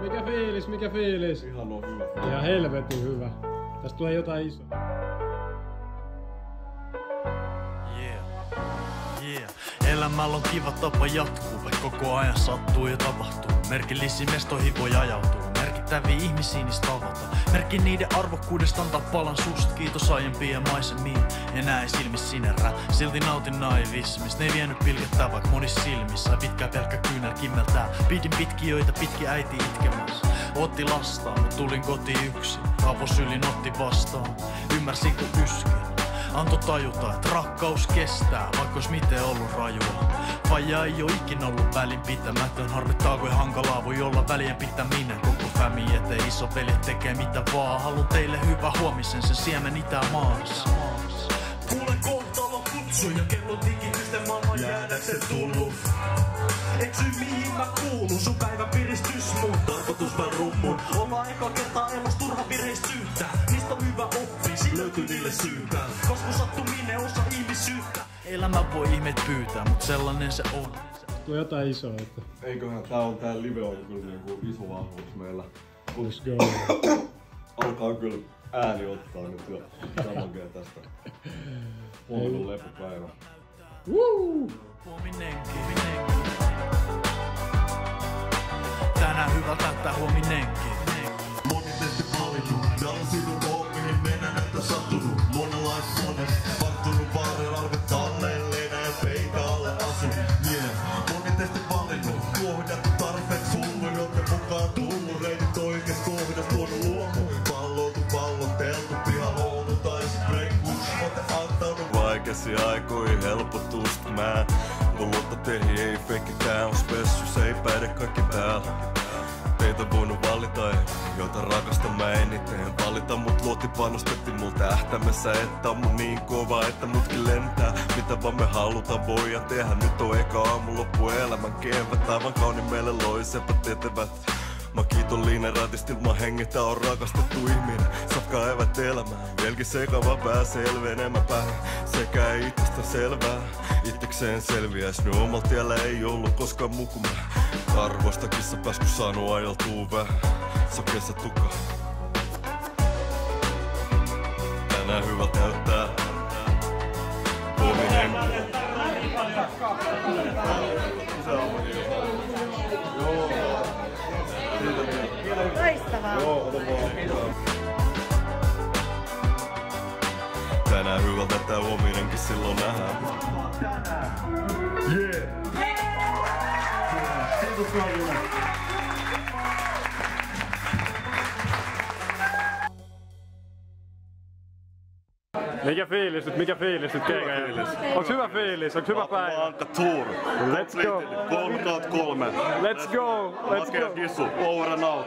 Mikä fiilis, mikä fiilis? Ihan on hyvä. Ihan helvetin hyvä. Tästä tulee jotain isoa. Elämällä on kiva tapa jatkuu, vaikka koko ajan sattuu ja tapahtuu. Merkillisiin mestoihin voi ajautua, merkittäviä ihmisiä niistä tavata. Merkki niiden arvokkuudesta antaa palan susta, kiitos aiempien maisemiin. Enää ei silmis sinerrä, silti nautin naivismista. Ne ei vienyt pilkettää vaikka monissa silmissä, pitkää pelkkä kyynel kimmeltää. Pidin pitkiöitä, pitki äiti itkemässä. Otti lastaan, mut tulin kotiin yksin. Avosylin otti vastaan, ymmärsin kun yskin. Anto tajuta, että rakkaus kestää, vaikka ois miten ollut rajua. Faija ei oo ikin ollut välinpitämätön, harmittaa kuin hankalaa voi olla välienpitäminen. Koko fämi eteen isoveljet tekee mitä vaan, haluun teille hyvä huomisen, sen siemen Itämaassa. Kuulen kohtalon kutsu ja kello digitysten maailman jäädäksen tullut. Eksy mihin mä kuulun, sun päivän piristys mun tarkoitus mä rummun. Ollaan eka kertaa elos turha virheistä syyttää. Niistä on hyvä oppi, löytyy niille syytä. Koska sattuminen osa ihmisyyttä. Elämä voi ihmeet pyytää, mut sellainen se on. Tulee jotain isoa, että... Eiköhän tää live on kyllä niinku iso vahvuus meillä. Let's go. Alkaa kyllä ääni ottaa nyt jo samankin tästä. Huomenna lepopäivä. Woo! Huominenkin. Tänään hyvä täyttää huominenkin. Moni tehty valittu, täällä on sidunut mihin mennä näyttää sattunut. Monenlaista monet, varttunut vaareen arvet tallelleen ja peikaalle asun. Moni tehty valinnut, kohdattu tarpeeksi hullu, joten mukaan tullut. Reitit oikees kohdas tuonut luomu. Palloutu, palloteltu, pihaloutu tai sit breakku. Ote antanut vaikeasi aikoihin helpotusta mä. Mun luotto teihin ei feikki, tää on spessus, ei päde kaikki täällä. Teitä voinut valita, joita rakastan mä eniten valita, mut luotti panostetti mul tähtäimessä, että on mun niin kova, että mutkin lentää. Mitä vaan me haluta voida tehdä, nyt on eka aamu loppu elämän kevät. Aivan kauni meille loisepät etevät. Mä kiitollinen ratisti ilman hengetä on rakastettu ihminen. Safkaa evät elämään, vieläkin sekava pää selvenemä päin. Sekä ei itsestä selvää, itsekseen selviäis. Nyt omalla tiellä ei ollut koskaan mukuma. Arvoista kissapääs kun saanut ajeltuu vähän. Sokeessa tuka. Tänään hyvä täyttää huominen. Loistavaa. Tänään hyvä tätä huominenkin silloin nähdään. Mikä fiilis nyt keikä? Onks hyvä fiilis? Onks hyvä päivä? Anka tour. Let's go. 3/3. Let's go. Makea kissu. Over and out.